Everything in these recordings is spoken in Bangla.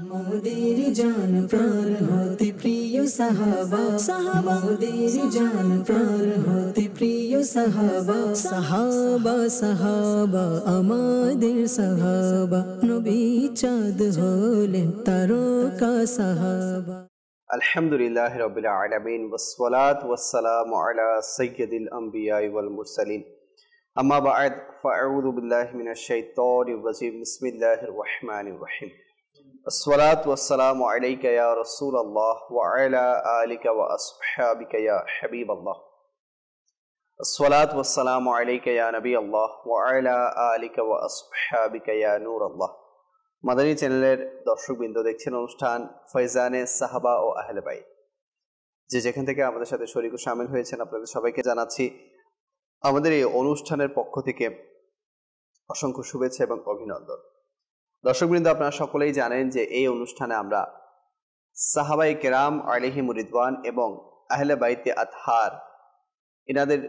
মোদের জান প্রাণ হতে প্রিয় সাহাবা সাহাবা মোদের জান প্রাণ হতে প্রিয় সাহাবা সাহাবা সাহাবা আমাদের সাহাবা নবী চাঁদ হলেন তারকা সাহাবা। আলহামদুলিল্লাহি রাব্বিল আলামিন ওয়াসসালাতু ওয়াসসালামু আলা সাইয়্যিদিল আমবিয়া ওয়াল মুরসালিন আম্মা বা'দ ফাআউযু বিল্লাহি মিনাশ শাইতানির রাজীম বিসমিল্লাহির রহমানির রহিম আসসালাতু ওয়াসসালামু আলাইকা ইয়া রাসূলুল্লাহ ওয়া আলা আলিকা ওয়া আসহাবিকা ইয়া হাবিবাল্লাহ আসসালাতু ওয়াসসালামু আলাইকা ইয়া নবিয়াল্লাহ ওয়া আলা আলিকা ওয়া আসহাবিকা ইয়া নূরাল্লাহ। মাদানী চ্যানেলের দর্শকবৃন্দ, দেখছেন অনুষ্ঠান ফয়জানে সাহাবা ও আহলে বাইত। যে যেখান থেকে আমাদের সাথে শরীক ও শামিল হয়েছেন, আপনাদের সবাইকে জানাচ্ছি আমাদের এই অনুষ্ঠানের পক্ষ থেকে অসংখ্য শুভেচ্ছা এবং অভিনন্দন। দর্শকবৃন্দ, আপনারা সকলেই জানেন যে এই অনুষ্ঠানে আমরা সাহাবায়ে কেরাম আলাইহিমুর রিদওয়ান এবং আহলে বাইতে আতহার এনাদের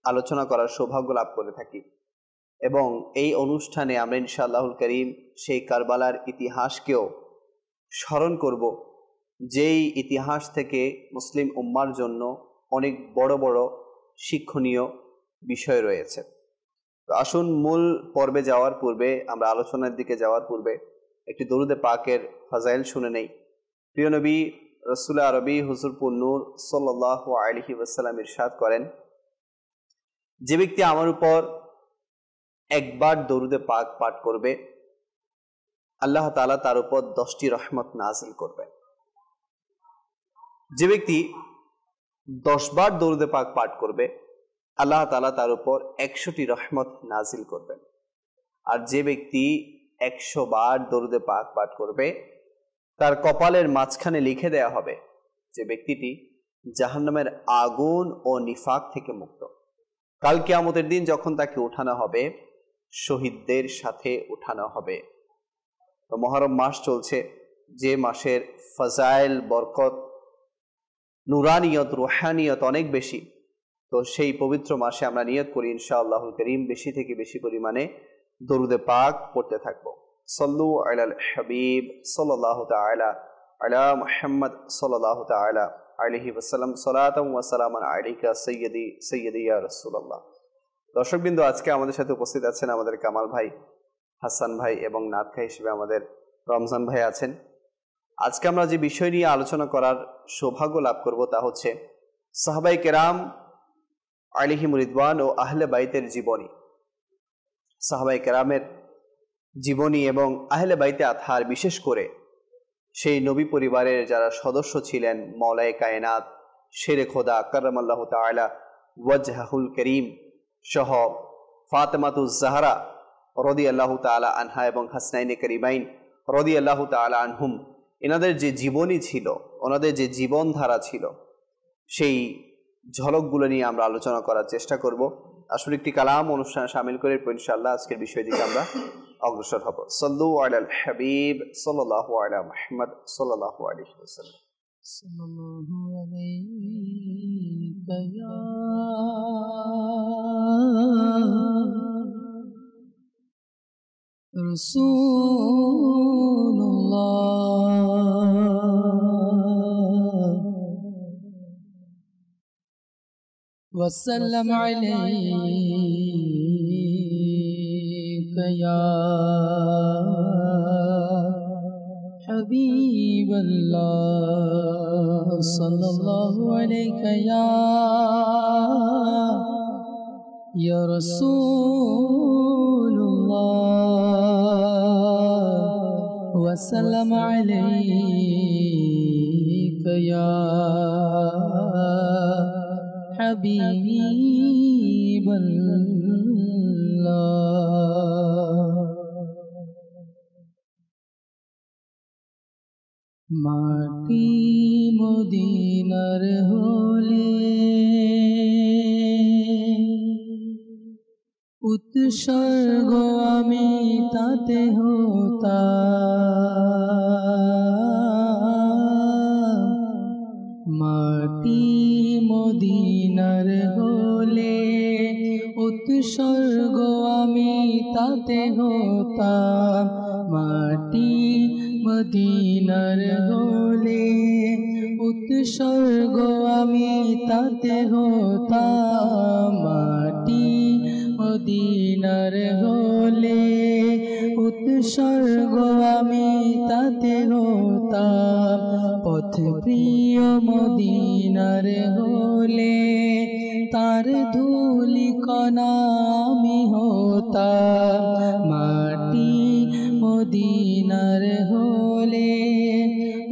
আলোচনা করার সৌভাগ্য লাভ করে থাকি এবং এই অনুষ্ঠানে আমরা ইনশাআল্লাহুল করিম সেই কারবালার ইতিহাসকেও স্মরণ করব, যেই ইতিহাস থেকে মুসলিম উম্মার জন্য অনেক বড় বড় শিক্ষণীয় বিষয় রয়েছে। তো আসুন মূল পর্বে যাওয়ার পূর্বে, আমরা আলোচনার দিকে যাওয়ার পূর্বে একটি দরুদে পাকের ফাজাইল শুনে নেই। প্রিয় নবী রাসূল আরবি হুজুর পুন্নুর সাল্লাল্লাহু আলাইহি ওয়াসাল্লাম ইরশাদ করেন, যে ব্যক্তি আমার উপর একবার দরুদে পাক পাঠ করবে, আল্লাহ তাআলা তার উপর 10টি রহমত নাজিল করবেন। যে ব্যক্তি 10 বার দরুদে পাক পাঠ করবে, আল্লাহ তাআলা তার উপর 100টি রহমত নাজিল করবেন। আর যে ব্যক্তি 100 বার দরুদে পাক পাঠ করবে, তার কপালের মাঝখানে লিখে দেয়া হবে যে ব্যক্তিটি জাহান্নামের আগুন ও নিফাক থেকে মুক্ত। কাল কিয়ামতের দিন যখন তাকে উঠানো হবে, শহীদদের সাথে উঠানো হবে। তো মুহররম মাস চলছে, যে মাসের ফাজাইল, বরকত, নুরানিয়ত, রুহানিয়ত অনেক বেশি। তো সেই পবিত্র মাসে আমরা নিয়ত করি ইনশাআল্লাহুল করিম বেশি থেকে বেশি পরিমাণে দরুদে পাক পড়তে থাকবো। সাল্লু আলাল হাবিব সাল্লাল্লাহু তাআলা আলা মুহাম্মদ সাল্লাল্লাহু তাআলা আলাইহি ওয়াসাল্লাম সালাতাম ওয়া সালামান আলাইকা সাইয়্যিদি ইয়া রাসূলুল্লাহ। দর্শকবৃন্দ, আজকে আমাদের সাথে উপস্থিত আছেন আমাদের কামাল ভাই, হাসান ভাই এবং নাতখা হিসেবে আমাদের রমজান ভাই আছেন। আজকে আমরা যে বিষয় নিয়ে আলোচনা করার সৌভাগ্য লাভ করব তা হচ্ছে সাহাবায়ে কেরাম আলাইহিমুর রিদওয়ান ও আহলে বাইতের জীবনী। সাহাবায়ে কেরামের জীবনী এবং আহলে বাইতে আতহার, বিশেষ করে সেই নবী পরিবারের যারা সদস্য ছিলেন, মাওলায়ে কায়নাত শেরে খোদা কাররামাল্লাহু তাআলা ওয়াজহাহুল করিম সহ ফাতেমাতুজ জাহরা রাদিয়াল্লাহু তাআলা আনহা এবং হাসনাইনে করিমাইন রাদিয়াল্লাহু তাআলা আনহুম, এনাদের যে জীবনী ছিল, ওনাদের যে জীবনধারা ছিল, সেই ঝলকগুলো নিয়ে আমরা আলোচনা করার চেষ্টা করব। আসলে একটি কালাম অনুষ্ঠানে শামিল করে ইনশাআল্লাহ আজকের বিষয় দিকে আমরা অগ্রসর হব। সাল্লু আলাল হাবিব সাল্লাল্লাহু আলা মুহাম্মদ সাল্লাল্লাহু আলাইহি ওয়াসাল্লাম। সাল্লাল্লাহু আলাইকা ইয়া রাসূলুল্লাহ ওয়া সাল্লাম আলাইকা ইয়া হাবিবাল্লাহ সাল্লাল্লাহু আলাইকা ইয়া রাসূলুল্লাহ ওয়া সাল্লাম আলাইকা ইয়া হাবিবাল্লাহ। মাটি মদিনার হলে উৎসর্গ আমি তাতে হতাম। মাটি মদিনার হলে উৎসর্গ আমি তাতে হতাম। মাটি মদিনার হলে উৎসর্গ আমি তাতে হতাম মাটি মদিনার হলে উৎসর্গ আমি তাতে হতাম পথ প্রিয় মদিনার হলে তার ধুলি কণা আমি হতাম মাটি মদিনার হলে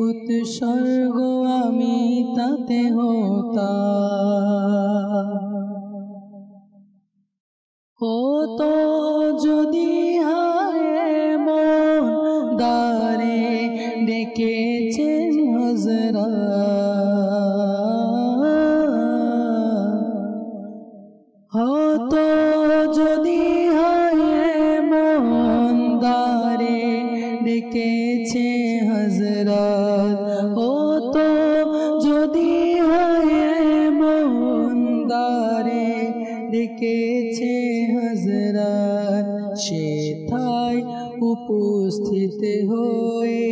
উৎসর্গ আমি তাতে হতাম হতো যদি হায় মন দারে ডেকেছেন হযরত হতো যদি হায় মন দারে ডেকেছে হযরত হতো যদি হায় মন দারে ডেকেছে হযরত সেথায় উপস্থিত হয়ে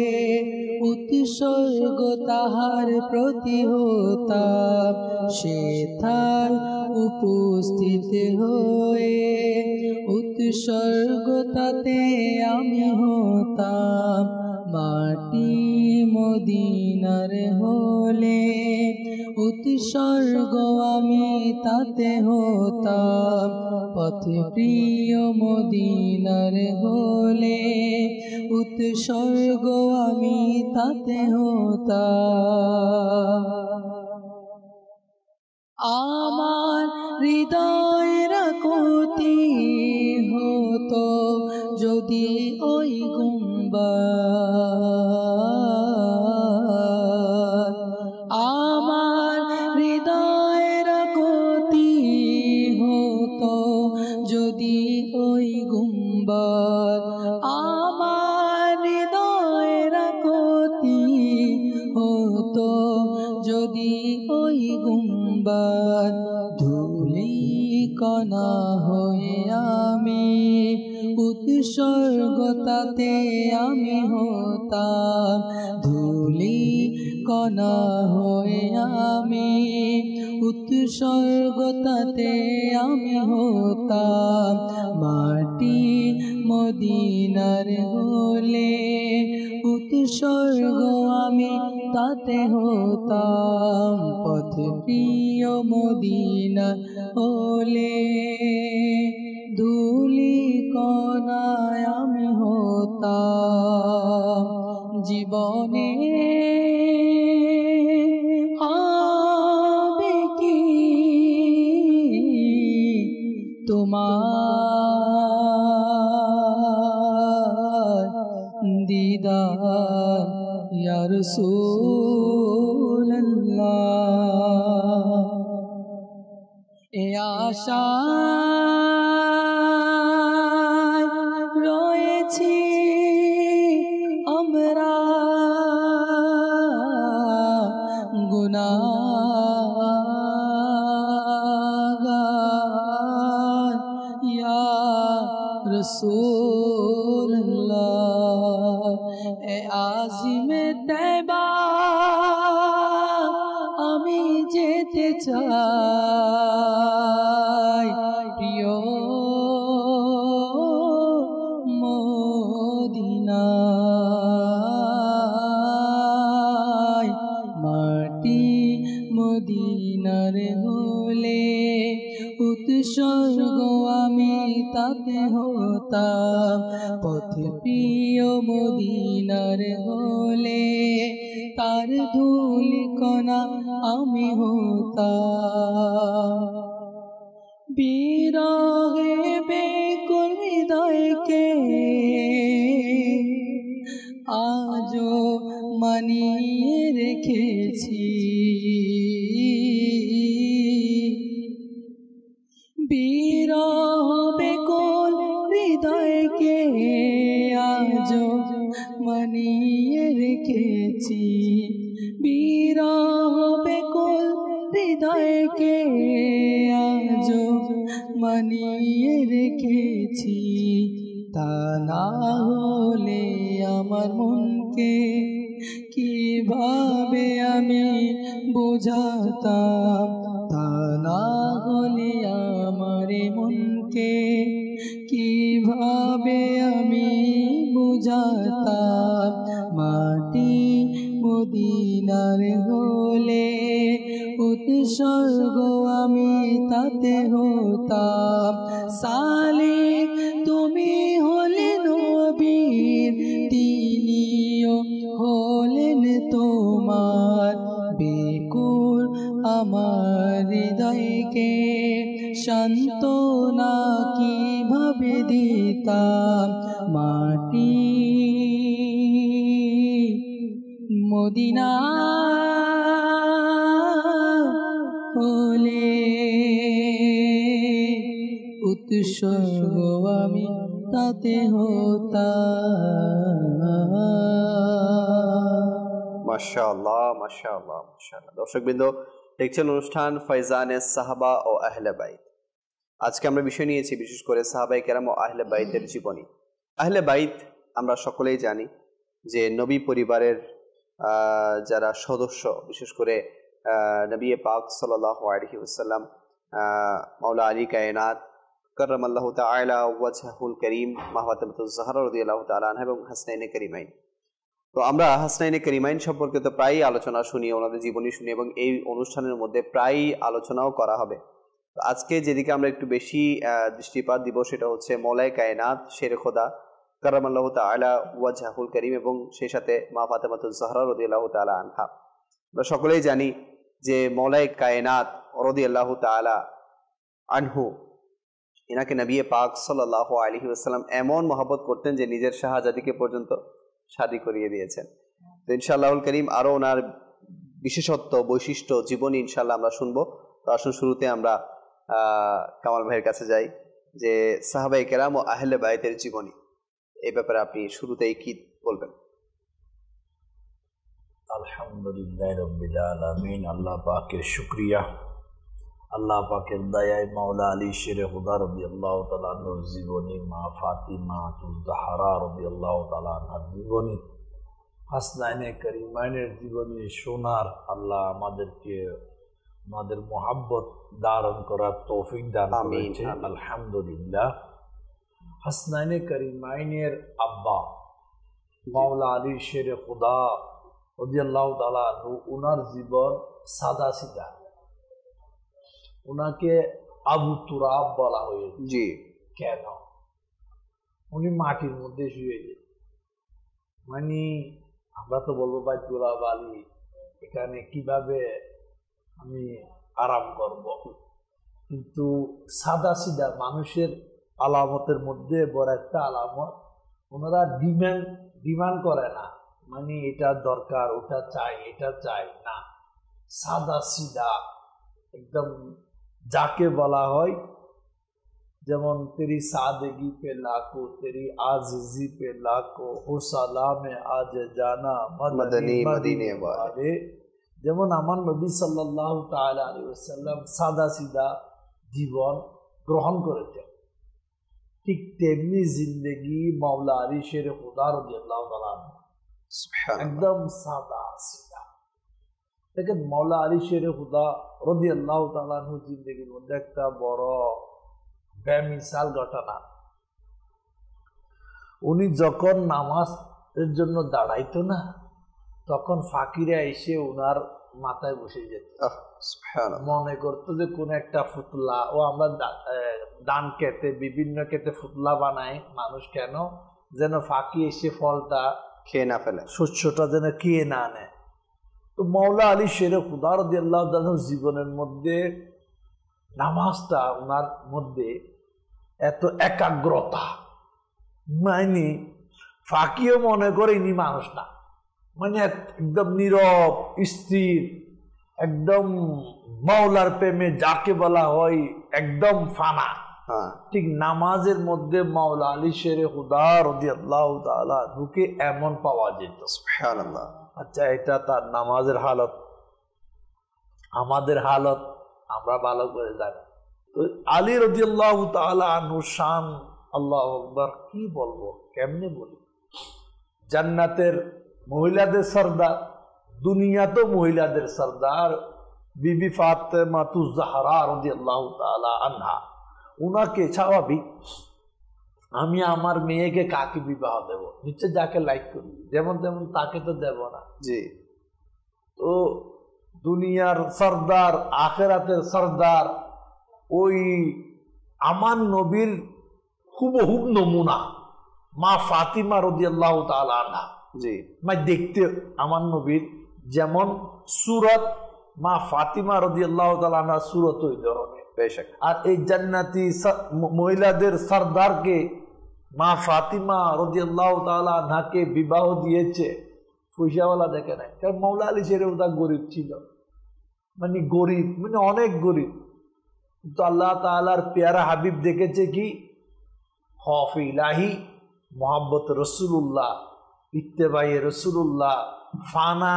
উৎসর্গ তাহার প্রতি হতাম সেথায় উপস্থিত হয়ে উৎসর্গ তাতে আমি হতাম মাটি মদিনার হলে উৎসর্গ আমি তাতে হতাম পথ প্রিয় মদিনার হলে উৎসর্গ আমি তাতে হতাম আমার হৃদয়ের কতি হতো যদি ওই গুম্বাদ আমার হৃদয়ের কতি হতো যদি ওই গুম্বাদ আমার হৃদয়ের কতি হতো যদি ওই গুম্বাদ ধুলি কণা হয়ে আমি উৎসর্গ তাতে আমি হতাম ধুলি কণা হয়ে আমি উৎসর্গ তাতে আমি হতাম মাটি মদিনার হলে উৎসর্গ আমি তাতে হতাম পথ প্রিয় মদিনা হলে ধুলি কণায় আমি হতাম জীবনে হবে কি তোমার দিদার ইয়া রাসূলুল্লাহ এ আশা রয়েছি আমরা গুনাহগার ইয়া রাসূলুল্লাহ এ আজিমে তৈবা আমি যেতে চাই প্রিয় মদিনায় মাটি মদিনার হলে উৎসর্গ আমি তাতে হতাম পথ প্রিয় মদিনার হলে তার ধুলি কণা আমি হতাম বিরহে বেকুল হৃদয়কে আজও মানিয়ে রেখেছি বিরহ বেকুল হৃদয়কে আজও মানিয়ে রেখেছি বিরহ বেকুল হৃদয়কে আজও মানিয়ে রেখেছি তা না হলে আমার মনকে কিভাবে আমি বুঝাতাম, তা না হলে আমার মনকে কিভাবে আমি বুঝাতাম। মাটি মদিনার হলে উৎসর্গ আমি তাতে হতাম। সালেক তুমি হলে নবীর, তিনিও হলেন তোমার। বেকুল আমার হৃদয়কে সান্ত্বনা কিভাবে দিতাম। মাটি মদিনা হলে উৎসর্গ আমি তাতে হতাম। মাশাআল্লাহ, মাশাআল্লাহ, মাশাআল্লাহ। দর্শকবৃন্দ, দেখছেন অনুষ্ঠান ফয়জানে সাহাবা ও আহলে বাইত। আজকে আমরা বিষয় নিয়েছি বিশেষ করে সাহাবায়ে কেরাম ও আহলে বাইতের জীবনী। আহলে বাইত আমরা সকলেই জানি যে নবী পরিবারের যারা সদস্য, বিশেষ করে নবী পাক সাল্লাল্লাহু আলাইহি ওয়াসাল্লাম, মাওলা আলী কায়নাত কাররামাল্লাহু তাআলা ওয়াজহুল করিম, মা ফাতেমাতুজ জাহরা রাদিয়াল্লাহু তাআলা আনহা এবং হাসনাইনে কারিমাইন। তো আমরা হাসনাইনে কারিমাইন সম্পর্কে তো প্রায়ই আলোচনা শুনি, ওনাদের জীবনী শুনি এবং এই অনুষ্ঠানের মধ্যে প্রায়ই আলোচনাও করা হবে। তো আজকে যেদিকে আমরা একটু বেশি দৃষ্টিপাত দিব সেটা হচ্ছে মওলাই কায়নাত শেরে খোদা কাররামাল্লাহু তাআলা ওয়াজহুল করিম এবং সেই সাথে মা ফাতেমাতুজ জাহরা রাদিয়াল্লাহু তাআলা আনহা। আমরা সকলেই জানি যে মওলাই কায়নাত রাদিয়াল্লাহু তাআলা আনহু, এনাকে নবী পাক সাল্লাল্লাহু আলাইহি ওয়াসাল্লাম এমন মহব্বত করতেন যে নিজের শাহজাদিকে পর্যন্ত শাদী করিয়ে দিয়েছেন। তো ইনশাআল্লাহুল করিম আরো ওনার বিশেষত্ব, বৈশিষ্ট্য, জীবনী ইনশাআল্লাহ আমরা শুনবো। তো আসুন শুরুতে আমরা কামাল ভাইয়ের কাছে যাই যে সাহাবায়ে কেরাম ও আহলে বাইতের জীবনী, এই ব্যাপারে আপনি শুরুতেই কি বলবেন? আলহামদুলিল্লাহ রাব্বিল আলামিন। আল্লাহ পাকের শুকরিয়া, আল্লাহ পাকের দয়ায় মাওলা আলী শেরে খুদা রাদিয়াল্লাহু তাআলা আনহুর জীবনী, মা ফাতিমাতুজ জাহরা রাদিয়াল্লাহু তাআলা আনহার জীবনী, হাসনাইনে কারিমাইনের জীবনী শোনার আল্লাহ আমাদেরকে আমাদের মোহাব্বত ধারণ করার তৌফিক দান করেছে। আলহামদুলিল্লাহ। হাসনাইনে কারিমাইনের আব্বা মাওলা আলী শেরে খুদা রাদিয়াল্লাহু তাআলা আনহু, উনার জীবন সাদা সিধা। উনাকে আবু তুরাব বলা হয়েছে। জি। কেন? উনি মাটির মধ্যে শুয়ে যেত। মানে আমরা তো বলবো ভাই তুরাব আলী, এখানে কিভাবে আমি আরাম করব, কিন্তু সাদা সিধা মানুষের আলামতের মধ্যে বড় একটা আলামত, ওনারা ডিমান্ড করে না, মানে এটা দরকার, ওটা চাই, এটা চাই না, সাদা সিধা একদম। যাকে বলা হয় যেমন তেরি সাদেগি পে লাখো, তেরি আজিজি পে লাখো, হো সালামে আজ জানা মদনী মদিনে ওয়ালে। যেমন আমার নবী সাল্লাল্লাহু তাআলা আলাইহি ওয়াসাল্লাম সাদা সিধা জীবন গ্রহণ করেছেন, ঠিক তেমনি জিন্দেগি মাওলা আলী শেরে খুদা রাদিয়াল্লাহু তাআলা একদম সাদা সিধা। দেখেন মাওলা আলী শেরে খুদা রাদিয়াল্লাহু তাআলা আনহু জিন্দেগির মধ্যে একটা বড় বেমিসাল ঘটনা। উনি যখন নামাজের জন্য দাঁড়াইতো না, তখন ফাকিরা এসে উনার মাথায় বসে যেত। মনে করতো যে কোন একটা ফুতলা, ও আমরা দান খেতে বিভিন্ন খেতে ফুতলা বানাই মানুষ, কেন যেন ফাঁকি এসে ফলটা খেয়ে না ফেলে, শস্যটা যেন খেয়ে না নেয়। তো মাওলা আলী শেরে খুদা রাদিয়াল্লাহু তাআলা জীবনের মধ্যে নামাজটা ওনার মধ্যে এত একাগ্রতা, মানে ফাঁকিও মনে করে ইনি মানুষ না, মানে একদম নীরব স্থির, একদম মাওলার প্রেমে যাকে বলা হয় একদম ফানা। ঠিক নামাজের মধ্যে মাওলা আলী শেরে খুদা রাদিয়াল্লাহু তাআলা ঢুকে এমন পাওয়া যেত। সুবহানাল্লাহ। আচ্ছা, এটা তার নামাজের হালত। আমাদের হালত আমরা ভালো করে জানি। তো আলী রাদিয়াল্লাহু তাআলা আনহু শান, আল্লাহু আকবার, কি বলবো, কেমনে বলি। জান্নাতের মহিলাদের সর্দার, দুনিয়া তো মহিলাদের সরদার বিবি ফাতেমা জাহরা রাদিয়াল্লাহু তাআলা আনহা, উনাকে স্বাভাবিক আমি আমার মেয়েকে কাকে বিবাহ দেব, নিশ্চয় যাকে লাইক করি, যেমন তেমন তাকে তো দেব না। জি। তো দুনিয়ার সরদার, আখেরাতের সরদার, ওই আমার নবীর হুবহু নমুনা মা ফাতিমা রাদিয়াল্লাহু তাআলা আনহা। জি। দেখতে আমার নবীর যেমন সুরত, মা ফাতিমা রাদিয়াল্লাহু তাআলা আনহা সুরত ওই ধরনের। বেশক। আর এই জান্নাতি মহিলাদের সরদারকে মা ফাতিমা রাদিয়াল্লাহু তাআলা আনহাকে বিবাহ দিয়েছে পয়সাওয়ালা দেখে নাই, কারণ মৌলা আলী শেরে ওটা গরিব ছিল, মানে গরিব, মানে অনেক গরিব। কিন্তু আল্লাহ তাআলার পেয়ারা হাবিব দেখেছে কি খৌফ ইলাহি, মোহাব্বত রসুল্লাহ, ইত্তেবায়ে রসুল্লাহ, ফানা,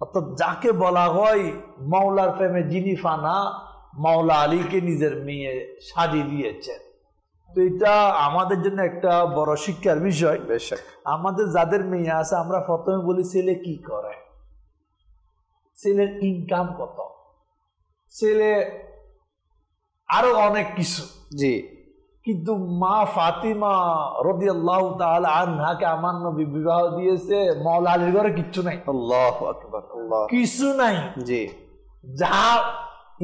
অর্থাৎ যাকে বলা হয় মাওলার প্রেমে যিনি ফানা, মাওলা আলীকে নিজের মেয়ে সাজিয়ে দিয়েছেন। তো এটা আমাদের জন্য একটা বড় শিক্ষার বিষয়। আমাদের যাদের মেয়ে আছে আমরা প্রথমে বলি ছেলে কি করে, ছেলের ইনকাম কত, ছেলে আরো অনেক কিছু। জি। কিন্তু মা ফাতিমা রাদিয়াল্লাহু তাআলা আনহাকে আমার নবী বিবাহ দিয়েছে, মাওলা আলীর ঘরে কিচ্ছু নাই। আল্লাহু আকবার। আল্লাহ, কিছু নাই। জি। যা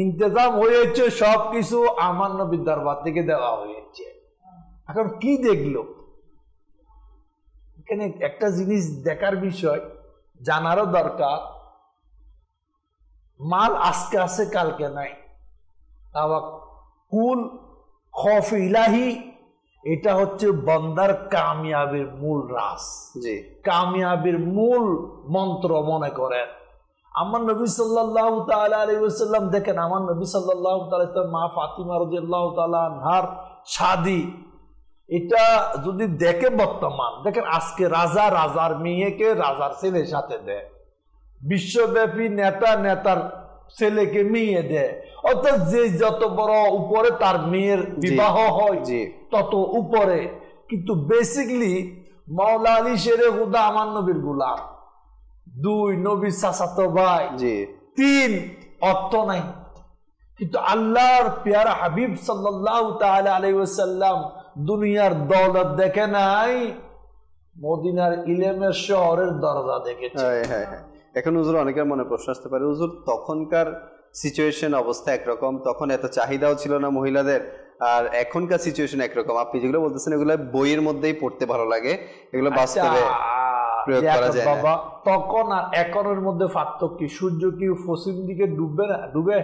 ইন্তজাম হয়েছে সবকিছু আমার নবীর দরবার থেকে দেওয়া হয়েছে। এখন কি দেখলো এখানে একটা জিনিস দেখার বিষয়, জানারও দরকার, মাল আজকে আছে কালকে নাই। কুল খৌফ ইলাহি, এটা হচ্ছে বান্দার কামিয়াবির মূল রাস, জি, কামিয়াবির মূল মন্ত্র মনে করেন। আমার নবী সাল্লাল্লাহু তাআলা আলাইহি ওয়াসাল্লাম দেখেন, আমার নবী সাল্লাল্লাহু তাআলা আলাইহি ওয়াসাল্লাম মা ফাতিমা রাদিয়াল্লাহু তাআলা আনহার শাদী, এটা যদি দেখে বর্তমান দেখেন আজকে রাজা রাজার মেয়েকে রাজার ছেলের সাথে দেয়, বিশ্বব্যাপী নেতা নেতার ছেলেকে মেয়ে দেয়, অর্থাৎ যে যত বড় উপরে তার মেয়ের বিবাহ হয় তত উপরে। কিন্তু বেসিকলি মাওলা আলী শেরে খুদা আমার নবীর গোলাম, দুই নবীর চাচাতো ভাই, তিন অর্থ নাই। কিন্তু আল্লাহর পেয়ারা হাবিব সাল্লাল্লাহু তাআলা আলাইহি ওয়াসাল্লাম দুনিয়ার দৌলত দেখে নাই, মদিনার ইলমের শহরের দরজা দেখেছে। এখন হুজুর অনেকের মনে প্রশ্ন আসতে পারে, হুজুর তখনকার সিচুয়েশন অবস্থা একরকম, তখন এত চাহিদাও ছিল না মহিলাদের, আর এখনকার সিচুয়েশন একরকম। আপনি যেগুলো বলতেছেন এগুলো বইয়ের মধ্যেই পড়তে ভালো লাগে, এগুলো বাস্তবে প্রয়োগ করা যায় না। তখন আর এখনের মধ্যে পার্থক্য কি? সূর্য কি পশ্চিম দিকে ডুববে না? ডুবে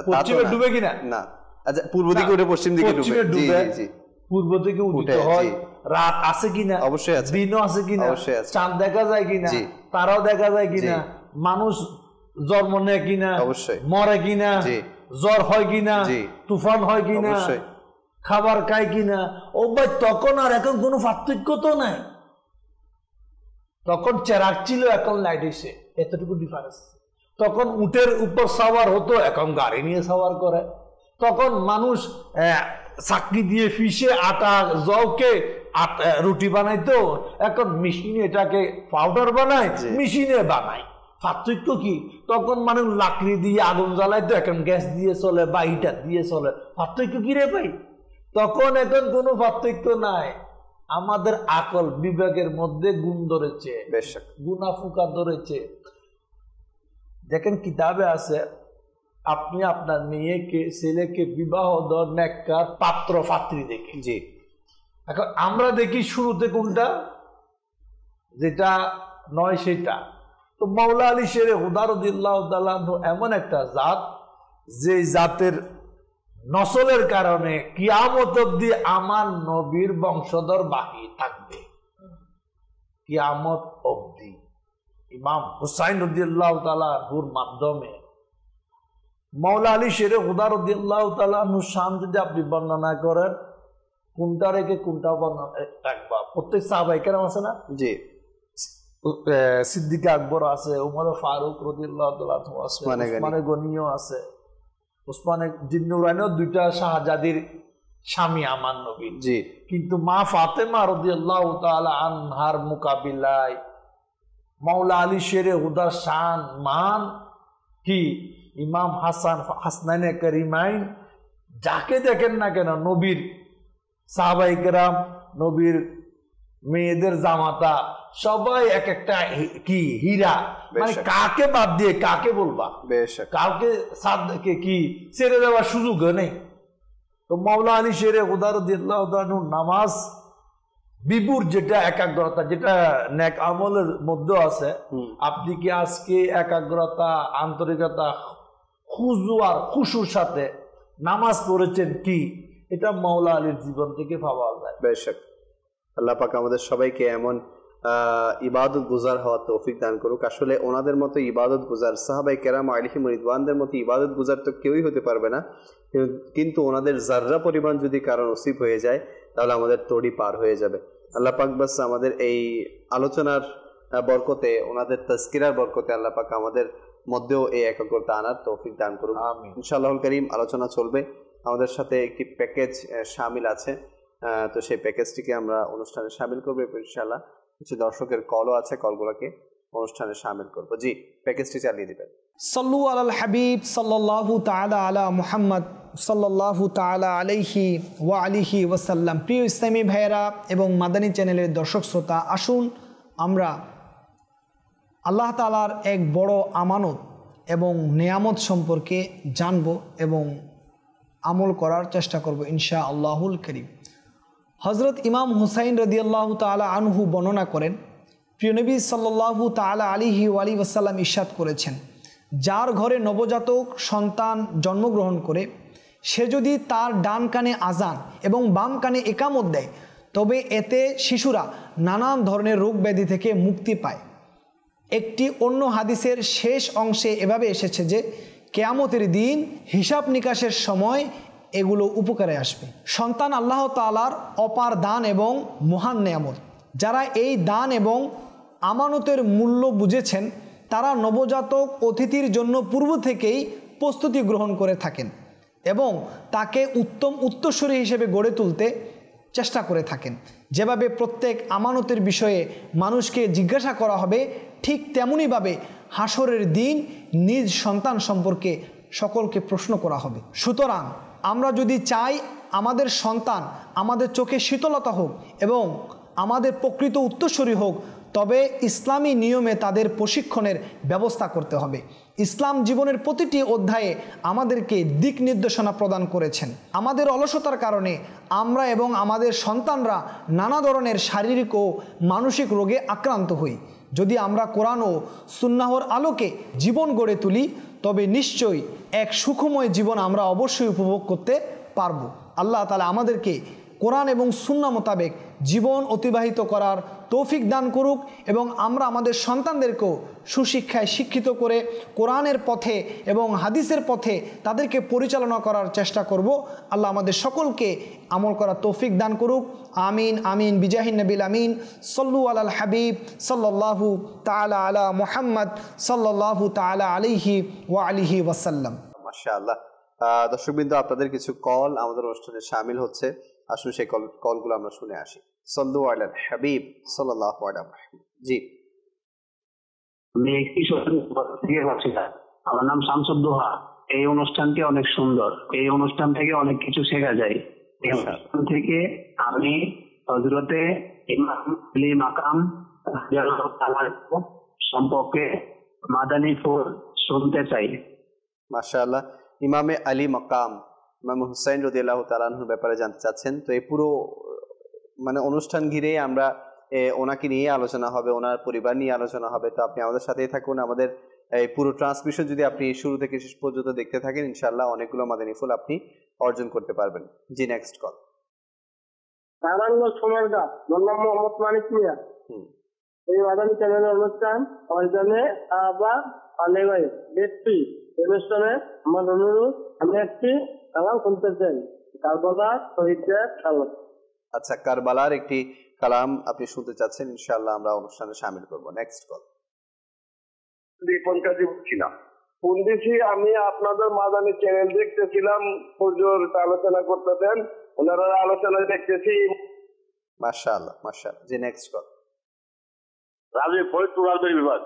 পশ্চিমে ডুবে কিনা? না, আচ্ছা পূর্ব দিকে উঠে পশ্চিম দিকে ডুবে। জি জি। পূর্ব থেকে উদিত হয়। রাত আছে কিনা? অবশ্যই আছে। দিনও আছে কিনা? অবশ্যই আছে। চাঁদ দেখা যায় কিনা? তারাও দেখা যায় কিনা? মানুষ জন্ম নেয় কিনা? অবশ্যই। মরে কিনা? জ্বর হয় কিনা? তুফান হয় কিনা? খাবার খায় কিনা? ও ভাই, তখন আর এখন কোনো পার্থক্য তো নাই। তখন চেরাগ ছিল, এখন লাইট এসে, এতটুকু ডিফারেন্স। তখন উটের উপর সাওয়ার হতো, এখন গাড়ি নিয়ে সাওয়ার করে। তখন মানুষ চাকরি দিয়ে ফিসে আটা জওকে রুটি বানাইতো, এখন মেশিনে এটাকে পাউডার বানায়, মেশিনে বানায়। পার্থক্য কি? তখন মানুষ লাকড়ি দিয়ে আগুন জ্বালাইতো, এখন গ্যাস দিয়ে চলে বা হিটার দিয়ে চলে। পার্থক্য কি রে ভাই? তখন এখন কোনো পার্থক্য নাই। আমাদের আকল বিবেকের মধ্যে গুণ ধরেছে, গুণা ফুকা ধরেছে। দেখেন কিতাবে আছে, আপনি আপনার মেয়েকে ছেলেকে বিবাহ দেওয়ার নেককার পাত্র পাত্রী দেখি। জি। এখন আমরা দেখি শুরুতে কোনটা, যেটা নয় সেটা। তো মাওলা আলী শেরে খুদা রাদিয়াল্লাহু তাআলা আনহু এমন একটা জাত, যে জাতের নসলের কারণে কিয়ামত অবধি আমার নবীর বংশধর বাকি থাকবে, কিয়ামত অবধি। ইমাম হুসাইন রাদিয়াল্লাহু তাআলা আনহুর মাধ্যমে মাওলা আলী শেরে খুদা রাদিয়াল্লাহু তাআলা আনহুর শান যদি আপনি বর্ণনা করেন, কোনটা রেখে কোনটা বর্ণনা রাখবা? প্রত্যেক সাহাবায়ে কেরাম আছে না? জি। সিদ্দিক আকবর আছে, উমর ফারুক রাদিয়াল্লাহু তাআলা আছে, ওসমান গনিও আছে। ওসমান জিন্নুরাইনও দুইটা শাহজাদির স্বামী আমার নবী। জি। কিন্তু মা ফাতেমা রাদিয়াল্লাহু তাআলা আনহার মোকাবিলায় মাওলা আলী শেরে হুদার শান মান কি, ইমাম হাসান হাসনাইনে করিমাইন, যাকে দেখেন না কেন, নবীর সাহাবাই কেরাম, নবীর মেয়েদের জামাতা, সবাই এক একটা কি হীরা। মানে কাকে বাদ দিয়ে কাকে বলবা, কাউকে সাদকে কি ছেড়ে দেওয়ার সুযোগ নেই। তো মাওলা আলী শেরে হুদার নামাজ বিপুর যেটা একাগ্রতা, যেটা নেক আমলের মধ্যে আছে, আপনি কি আজকে একাগ্রতা, আন্তরিকতা, খুজু আর খুশুর সাথে নামাজ পড়েছেন কি, এটা মাওলা আলীর জীবন থেকে পাওয়া যায়। বেশক আল্লাহ পাক আমাদের সবাইকে এমন ইবাদত গুজার হওয়ার তৌফিক দান করুক। আসলে ওনাদের মতো ইবাদত গুজার, সাহাবায়ে কেরাম আলাইহিম রিদওয়ানদের মতো ইবাদত গুজার তো কেউই হতে পারবে না, কিন্তু ওনাদের যাররা পরিমাণ যদি কারো নসিব হয়ে যায় তাহলে আমাদের তড়ি পার হয়ে যাবে। আল্লাহ পাক বাস আমাদের এই আলোচনার বরকতে, ওনাদের তাজকিরার বরকতে আল্লাহ পাক আমাদের মধ্যেও এই একাগ্রতা আনার তৌফিক দান করুন ইনশাআল্লাহুল কারীম। আলোচনা চলবে, আমাদের সাথে একটি প্যাকেজ শামিল আছে, তো সেই প্যাকেজটিকে আমরা অনুষ্ঠানে শামিল করবো ইনশাআল্লাহ। কিছু দর্শকের কলও আছে, কলগুলোকে অনুষ্ঠানে শামিল করবো। জি, প্যাকেজটি চালিয়ে দিবেন। সাল্লু আলাল হাবিব সাল্লাল্লাহু তাআলা আলা মুহাম্মদ সাল্লাল্লাহু তাআলা আলাইহি ওয়া আলিহি ওয়াসাল্লাম। প্রিয় ইসলামী ভাইয়েরা এবং মাদানী চ্যানেলের দর্শক শ্রোতা, আসুন আমরা আল্লাহ তাআলার এক বড় আমানত এবং নেয়ামত সম্পর্কে জানব এবং আমল করার চেষ্টা করব ইনশাআল্লাহুল কারীম। হযরত ইমাম হুসাইন রাদিয়াল্লাহু তাআলা আনহু বর্ণনা করেন, প্রিয় নবী সাল্লাল্লাহু তাআলা আলাইহি ওয়া আলিহি ওয়াসাল্লাম ইরশাদ করেছেন, যার ঘরে নবজাতক সন্তান জন্মগ্রহণ করে সে যদি তার ডান কানে আজান এবং বাম কানে একামত দেয়, তবে এতে শিশুরা নানান ধরনের রোগ ব্যাধি থেকে মুক্তি পায়। একটি অন্য হাদিসের শেষ অংশে এভাবে এসেছে যে কিয়ামতের দিন হিসাব নিকাশের সময় এগুলো উপকারে আসবে। সন্তান আল্লাহ তাআলার অপার দান এবং মহান নেয়ামত। যারা এই দান এবং আমানতের মূল্য বুঝেছেন তারা নবজাতক অতিথির জন্য পূর্ব থেকেই প্রস্তুতি গ্রহণ করে থাকেন এবং তাকে উত্তম উত্তরসূরি হিসেবে গড়ে তুলতে চেষ্টা করে থাকেন। যেভাবে প্রত্যেক আমানতের বিষয়ে মানুষকে জিজ্ঞাসা করা হবে, ঠিক তেমনইভাবে হাসরের দিন নিজ সন্তান সম্পর্কে সকলকে প্রশ্ন করা হবে। সুতরাং আমরা যদি চাই আমাদের সন্তান আমাদের চোখে শীতলতা হোক এবং আমাদের প্রকৃত উত্তরসূরি হোক, তবে ইসলামী নিয়মে তাদের প্রশিক্ষণের ব্যবস্থা করতে হবে। ইসলাম জীবনের প্রতিটি অধ্যায়ে আমাদেরকে দিক নির্দেশনা প্রদান করেছেন। আমাদের অলসতার কারণে আমরা এবং আমাদের সন্তানরা নানা ধরনের শারীরিক ও মানসিক রোগে আক্রান্ত হই। যদি আমরা কোরআন ও সুন্নাহর আলোকে জীবন গড়ে তুলি, তবে নিশ্চয়ই এক সুখময় জীবন আমরা অবশ্যই উপভোগ করতে পারব। আল্লাহ তাআলা আমাদেরকে কোরআন এবং সুন্নাহ মোতাবেক জীবন অতিবাহিত করার তৌফিক দান করুক এবং আমরা আমাদের সন্তানদেরকেও সুশিক্ষায় শিক্ষিত করে কোরআনের পথে এবং হাদিসের পথে তাদেরকে পরিচালনা করার চেষ্টা করব। আল্লাহ আমাদের সকলকে আমল করার তৌফিক দান করুক। আমিন আমিন বিজাহিন নবিল আমিন। সল্লু আলাল হাবিব সাল্লাল্লাহু তাআলা আলা মুহাম্মদ সাল্লাল্লাহু তাআলা আলাইহি ওয়া আলিহি ওয়াসাল্লাম। মাশাআল্লাহ। দর্শকবৃন্দ, আপনাদের কিছু কল আমাদের অনুষ্ঠানে শামিল হচ্ছে। আসুন সেই কলগুলো আমরা শুনে আসি। সাল্লু আলাল হাবিব সাল্লাল্লাহু আলাইহি ওয়াসাল্লাম। জি, আমি একটি থেকে বলছিলাম, আমার নাম শামসুদ্দোহা। এই অনুষ্ঠানটি অনেক সুন্দর, এই অনুষ্ঠান থেকে অনেক কিছু শেখা যায়। এই অনুষ্ঠান থেকে আমি হযরতে ইমাম আলী মাকাম সম্পর্কে মাদানী ফুল শুনতে চাই। মাশাআল্লাহ। ইমামে আলী মাকাম, ইমাম হুসাইন রাদিয়াল্লাহু তাআলা আনহুর ব্যাপারে জানতে চাচ্ছেন। তো এই পুরো অনুষ্ঠান ঘিরে আমরা ওনাকে নিয়ে আলোচনা হবে, ওনার পরিবার নিয়ে আলোচনা হবে। তো আপনি আমাদের সাথেই থাকুন। আমাদের এই পুরো ট্রান্সমিশন যদি আপনি শুরু থেকে শেষ পর্যন্ত দেখতে থাকেন, ইনশাআল্লাহ অনেকগুলো মাদানী ফুল আপনি অর্জন করতে পারবেন। জি, নেক্সট কল। নারায়ণগঞ্জ সোনারগাঁ, মোহাম্মদ মোহাম্মদ মানিক মিয়া। এই মাদানী চ্যানেলের অনুষ্ঠান আমার জন্য আবার আলে ভাই দেখছি। অনুষ্ঠানে আমার অনুরোধ, আমি একটি কালাম শুনতে চাই, কারবালার শহীদদের কালাম। আচ্ছা, কারবালার একটি কালাম আপনি শুনতে চাচ্ছেন, ইনশাআল্লাহ আমরা অনুষ্ঠানে শামিল করব। Next call. দীপনকাজি বলছিলাম। পন্ডিতজি, আমি আপনাদের মাদানী চ্যানেল দেখতেছিলাম, হুজুর আলোচনা করতেছেন, ওনারা আলোচনা দেখতেছি। মাশাআল্লাহ মাশাআল্লাহ। জি, নেক্সট কল। ফরিদপুর রাজবাড়ী বিভাগ।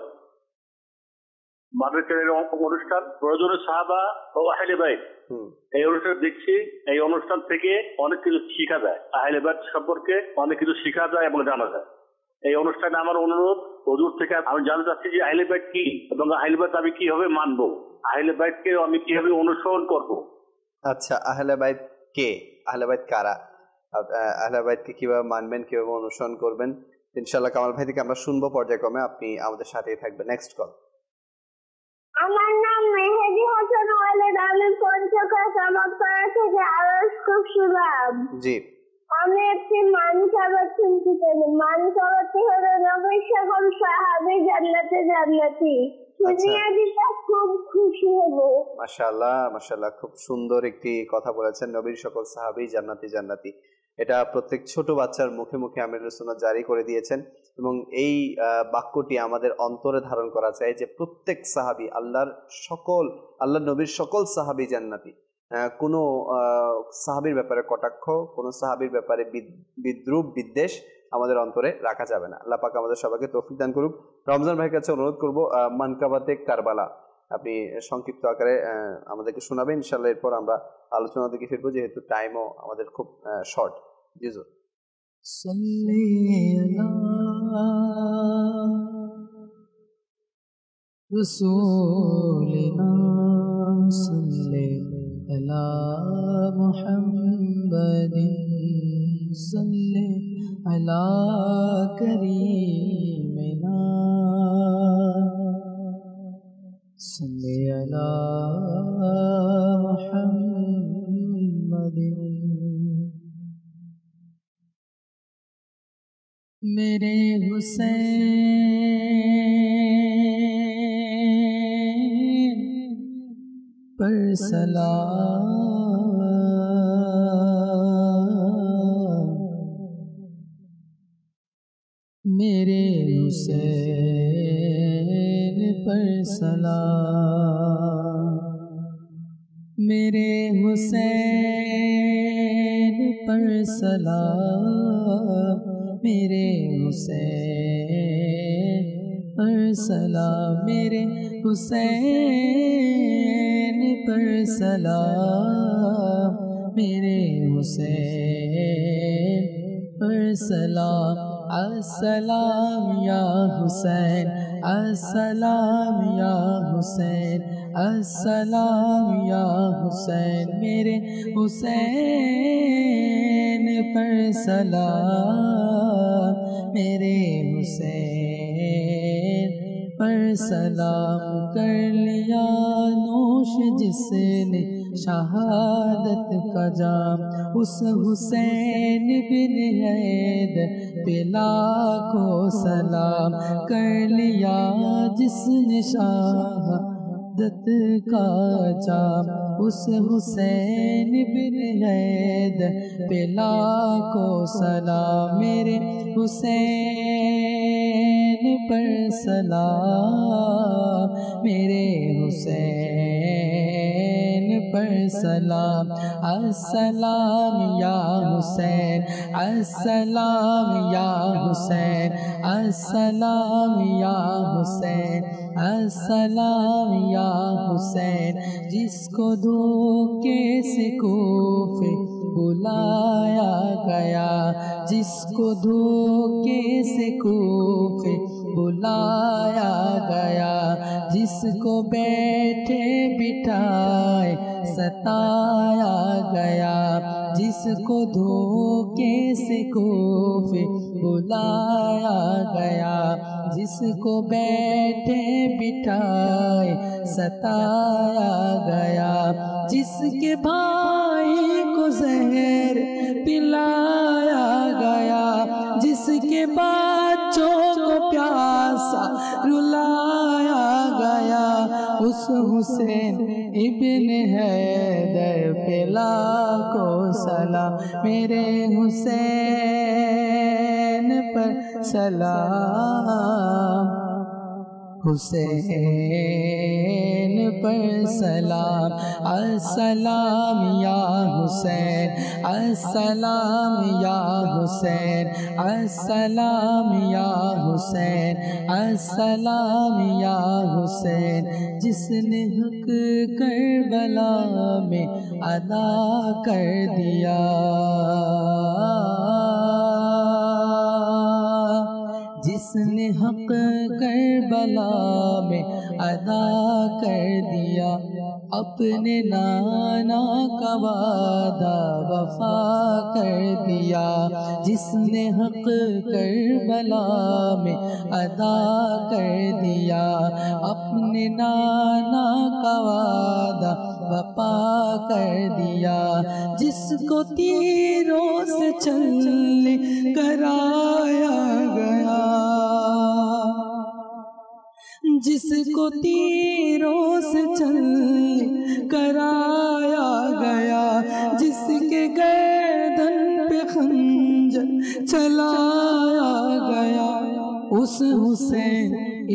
মাদ্রাসার অনুষ্ঠান প্রয়োজনে সাহাবা ও আহলে বাইত, এই অনুষ্ঠান দেখছি। এই অনুষ্ঠান থেকে অনেক কিছু শিখা যায়, আহলে বাইত সম্পর্কে অনেক কিছু শিখা যায় এবং জানা যায়। এই অনুষ্ঠানে আমার অনুরোধ, হুজুর থেকে আমি জানতে চাচ্ছি যে আহলে বাইত কি এবং আহলে বাইত আমি কিভাবে মানবো, আহলে বাইতকে আমি কিভাবে অনুসরণ করব। আচ্ছা, আহলে বাইত কে, আহলে বাইত কারা, আহলে বাইতকে কিভাবে মানবেন, কিভাবে অনুসরণ করবেন, ইনশাআল্লাহ কামাল ভাই থেকে আমরা শুনবো পর্যায়ক্রমে। আপনি আমাদের সাথেই থাকবেন। Next call. আমার নাম মেহেদি হাসান ওয়ালিদ, আমি পঞ্চগড় সমাজপাড়া থেকে আওয়াজ করছিলাম। জি, আমি একটি মানসাবাদ শুনতে চাই। মানসাবাদটি হলো নবী সকল সাহাবী জান্নাতে জান্নাতি। শুনিয়া দিলে খুব খুশি হব। মাশাআল্লাহ মাশাআল্লাহ, খুব সুন্দর একটি কথা বলেছেন, নবীর সকল সাহাবী জান্নাতি জান্নাতি। এটা প্রত্যেক ছোট বাচ্চার মুখে মুখে আমিরুস সুন্নাহ জারি করে দিয়েছেন এবং এই বাক্যটি আমাদের অন্তরে ধারণ করা চাই যে প্রত্যেক সাহাবী আল্লাহর নবীর সকল সাহাবী জান্নাতি। কোনো সাহাবীর ব্যাপারে কটাক্ষ, কোনো সাহাবীর ব্যাপারে বিদ্রুপ বিদ্বেষ আমাদের অন্তরে রাখা যাবে না। আল্লাহ পাক আমাদের সবাইকে তৌফিক দান করুক। রমজান ভাইয়ের কাছে অনুরোধ করব, মানকাবাতে কারবালা আপনি সংক্ষিপ্ত আকারে আমাদেরকে শোনাবেন। ইনশাআল্লাহ এরপর আমরা আলোচনা দিকে ফিরবো, যেহেতু টাইমও আমাদের খুব শর্ট। জি হুজুর। সাল্লি আলা রাসূলিনা সাল্লি আলা মুহাম্মাদিন সাল্লি আলা করিমিনা সাল্লি আলা মুহাম্মাদিন। मेरे हुसैन पर सलाम, मेरे हुसैन पर सलाम, मेरे हुसैन पर सलाम, मेरे हुसैन पर सलाम, मेरे हुसैन पर सलाम, मेरे हुसैन पर सलाम। अस्सलाम या हुसैन, अस्सलाम या हुसैन, अस्सलाम या हुसैन, मेरे हुसैन पर सलाम, मेरे हुसैन पर सलाम। कर लिया नोश जिसने शहादत का जाम, उस हुसैन बिन हैदर पे लाखों सलाम। कर लिया जिसने शहादत का जाम, उस हुसैन बिन हैदर पे लाखों सलाम। मेरे हुसैन पर सलाम, मेरे हुसैन पर सलाम। अस्सलाम या हुसैन, अस्सलाम या हुसैन, अस्सलाम या हुसैन, अस्सलाम या हुसैन। जिसको धोखे से कोफे बुलाया गया, जिसको धोखे से कोफे बुलाया गया, जिसको बैठे बिठाए सताया गया, जिसको धोखे से कोफे बुलाया गया, जिसको बैठे बिठाए सताया गया, जिसके भाई को जहर पिलाया गया, जिसके बच्चों को प्यासा रुलाया गया, उस हुसैन इब्न हैदर पे लाखों सलाम। मेरे हुसैन पर सलाम, हुसैन पर सलाम अस्सलाम या हुसैन अस्सलाम या हुसैन अस्सलाम या हुसैन अस्सलाम या हुसैन जिसने हक करबला में अदा कर दिया जिसने हक करबला में अदा कर दिया अपने नाना का वादा वफा कर दिया जिसने हक करबला में अदा कर दिया अपने नाना का वादा वफा कर दिया जिसको तीरों से चलने कराया गया जिसको तीरों से चलने कराया गया जिसके गर्दन पे खंजर चलाया गया उस हुसैन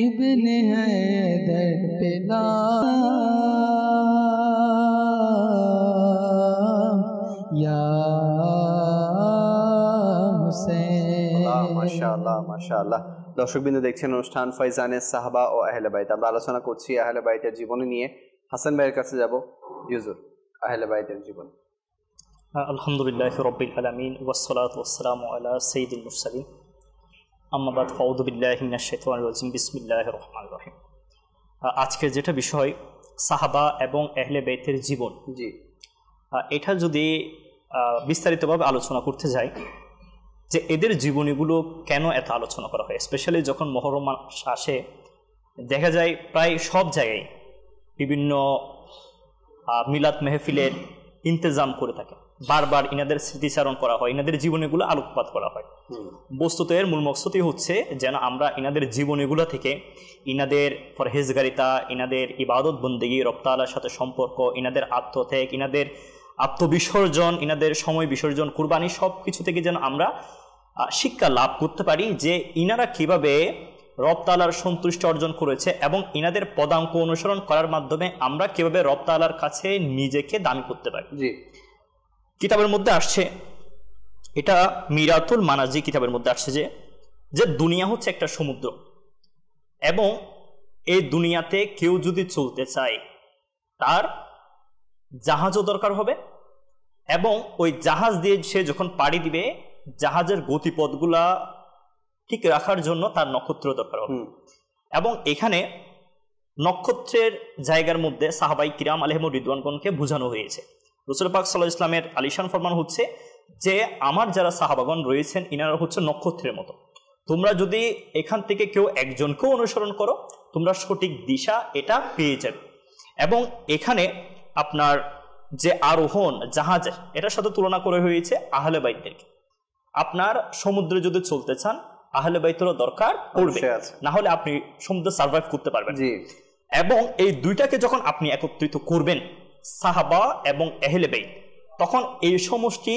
इब्ने हैदर पे नाम या हुसैन। माशाআল্লাহ মাশাআল্লাহ। দর্শকবৃন্দ দেখছেন অনুষ্ঠান ফয়জানে সাহাবা ও আহলে বাইত। আমরা আলোচনা করছি আহলে বাইতের জীবনী নিয়ে। হাসান ভাইয়ের কাছে যাব। ইউজুর, আহলে বাইতের জীবন। আলহামদুলিল্লাহি রাব্বিল আলামিন ওয়াসসালাতু ওয়াসসালামু আলা সাইয়্যিদিল মুরসালিন আম্মা বাদ ফাউযু বিল্লাহি মিনাশ শাইতানির রাজিম বিসমিল্লাহির রহমানির রহিম। আজকে যেটা বিষয় সাহাবা এবং আহলে বাইতের জীবন, জি, এটা যদি বিস্তারিতভাবে আলোচনা করতে যাই যে এদের জীবনীগুলো কেন এত আলোচনা করা হয়, স্পেশালি যখন মুহররম মাস আসে দেখা যায় প্রায় সব জায়গায় বিভিন্ন মিলাদ মেহফিলের ইন্তজাম করে থাকে, বারবার ইনাদের স্মৃতিচারণ করা হয়, ইনাদের জীবনীগুলো আলোকপাত করা হয়। বস্তুত এর মূল মকসদই হচ্ছে যেন আমরা ইনাদের জীবনীগুলো থেকে ইনাদের পরহেজগারিতা, ইনাদের ইবাদত বন্দেগী, রব তাআলার সাথে সম্পর্ক, ইনাদের আত্মত্যাগ, ইনাদের আত্মবিসর্জন, ইনাদের সময় বিসর্জন, কুরবানি, সব কিছু থেকে যেন আমরা শিক্ষা লাভ করতে পারি যে ইনারা কিভাবে রব তাআলার সন্তুষ্টি অর্জন করেছে এবং ইনাদের পদাঙ্ক অনুসরণ করার মাধ্যমে আমরা কিভাবে রব তাআলার কাছে নিজেকে দামি করতে পারি। জি, কিতাবের মধ্যে আসছে, এটা মিরাতুল মানাজি কিতাবের মধ্যে আসছে যে দুনিয়া হচ্ছে একটা সমুদ্র এবং এই দুনিয়াতে কেউ যদি চলতে চায় তার জাহাজও দরকার হবে এবং ওই জাহাজ দিয়ে সে যখন পাড়ি দিবে জাহাজের গতিপথগুলা ঠিক রাখার জন্য তার নক্ষত্র দরকার হবে। এবং এখানে নক্ষত্রের জায়গার মধ্যে সাহাবাই কিরাম আলাইহিমুর রিদওয়ানগণকে বোঝানো হয়েছে। রাসূল পাক সাল্লাল্লাহু আলাইহি ওয়াসাল্লামের আলিশান ফরমান হচ্ছে যে আমার যারা সাহাবাগণ রয়েছেন ইনারা হচ্ছে নক্ষত্রের মতো, তোমরা যদি এখান থেকে কেউ একজনকেও অনুসরণ করো তোমরা সঠিক দিশা এটা পেয়ে যাবে। এবং এখানে আপনার যে আরোহণ জাহাজ, এটার সাথে তুলনা করে হয়েছে আহলে বাইতদেরকে। আপনার সমুদ্রে যদি চলতে চান আহলে বাইতেরও দরকার পড়বে, না হলে আপনি সমুদ্রে সার্ভাইভ করতে পারবেন। এবং এই দুইটাকে যখন আপনি একত্রিত করবেন সাহাবা এবং আহলে বাইত, তখন এই সমষ্টি,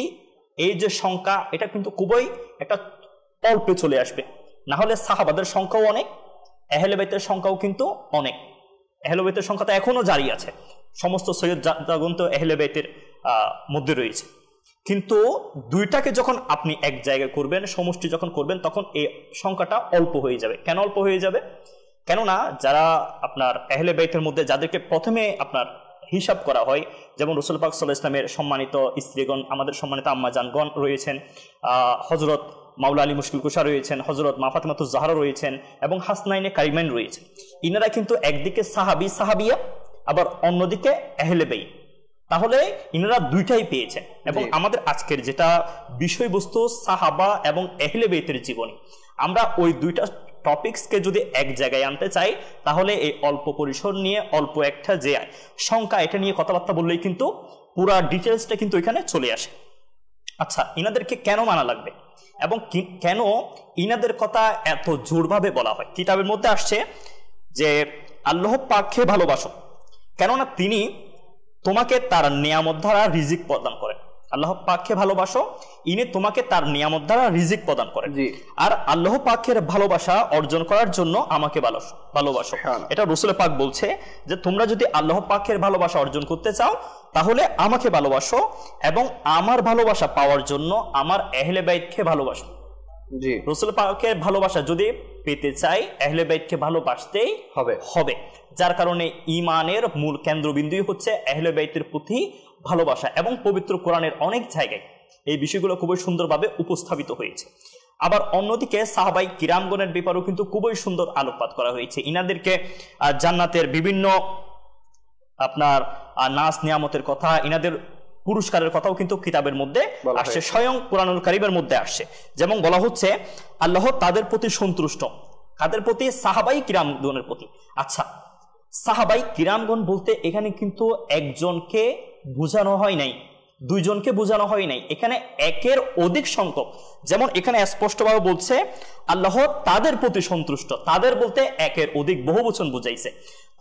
এই যে সংখ্যা, এটা কিন্তু খুবই একটা অল্পে চলে আসবে। না হলে সাহাবাদের সংখ্যাও অনেক, আহলে বাইতের সংখ্যাও কিন্তু অনেক। আহলে বাইতের সংখ্যা তো এখনো জারি আছে, সমস্ত সৈয়দ জাদাগণ তো আহলে বাইতের মধ্যে রয়েছে, কিন্তু দুইটাকে যখন আপনি এক জায়গায় করবেন, সমষ্টি যখন করবেন, তখন এই সংখ্যাটা অল্প হয়ে যাবে। কেন অল্প হয়ে যাবে? কেননা যারা আপনার আহলে বাইতের মধ্যে যাদেরকে প্রথমে আপনার হিসাব করা হয়, যেমন রাসূল পাক সাল্লাল্লাহু আলাইহি ওয়াসাল্লামের সম্মানিত স্ত্রীগণ, আমাদের সম্মানিত আম্মা জানগণ রয়েছেন, হযরত মাওলা আলী মুশকিল কুশা রয়েছেন, হযরত মা ফাতিমাতুজ জাহরা রয়েছেন এবং হাসনাইনে কারিমাইন রয়েছেন। ইনারা কিন্তু একদিকে সাহাবী সাহাবিয়া, আবার অন্যদিকে আহলে বাইত, তাহলে ইনারা দুইটাই পেয়েছেন। এবং আমাদের আজকের যেটা বিষয়বস্তু সাহাবা এবং আহলে বাইতের জীবনী, আমরা ওই দুইটা টপিকসকে যদি এক জায়গায় আনতে চাই তাহলে এই অল্প পরিসর নিয়ে অল্প একটা যে সংখ্যা, এটা নিয়ে কথাবার্তা বললেই কিন্তু পুরা ডিটেলসটা কিন্তু এখানে চলে আসে। আচ্ছা, ইনাদেরকে কেন মানা লাগবে এবং কেন ইনাদের কথা এত জোরভাবে বলা হয়? কিতাবের মধ্যে আসছে যে আল্লাহ পাককে ভালোবাসো, কেননা তিনি তোমাকে তার নিয়ামত দ্বারা রিজিক প্রদান করেন। আল্লাহ পাককে ভালোবাসো, ইনি তোমাকে তার নিয়ামত দ্বারা রিজিক প্রদান করেন। আর আল্লাহ পাকের ভালোবাসা অর্জন করার জন্য আমাকে ভালোবাসো। এটা রাসূল পাক বলছে যে তোমরা যদি আল্লাহ পাকের ভালোবাসা অর্জন করতে চাও তাহলে আমাকে ভালোবাসো, এবং আমার ভালোবাসা পাওয়ার জন্য আমার আহলে বাইতকে ভালোবাসো। জি, রাসূল পাকের ভালোবাসা যদি পেতে চাই আহলে বাইতকে ভালোবাসতেই হবে। যার কারণে ঈমানের মূল কেন্দ্রবিন্দুই হচ্ছে আহলে বাইতের প্রতি ভালোবাসা, এবং পবিত্র কোরআনের অনেক জায়গায় এই বিষয়গুলো খুবই সুন্দরভাবে উপস্থাপিত হয়েছে। আবার অন্যদিকে সাহাবাই কিরামগণের ব্যাপারেও কিন্তু খুবই সুন্দর আলোকপাত করা হয়েছে। ইনাদেরকে জান্নাতের বিভিন্ন আপনার নাস নিয়ামতের কথা, ইনাদের পুরস্কারের কথাও কিন্তু কিতাবের মধ্যে আসছে, স্বয়ং কুরআনুল কারীমের মধ্যে আসছে। যেমন বলা হচ্ছে আল্লাহ তাদের প্রতি সন্তুষ্ট, কাদের প্রতি? সাহাবাই কিরামগণের প্রতি। আচ্ছা, সাহাবাই কিরামগণ বলতে এখানে কিন্তু একজনকে বোঝানো হয় নাই, দুইজনকে বোঝানো হয় নাই, এখানে একের অধিক সংখ্যক। যেমন এখানে স্পষ্টভাবে বলছে আল্লাহ তাদের প্রতি সন্তুষ্ট, তাদের বলতে একের অধিক বহুবচন বুঝাইছে।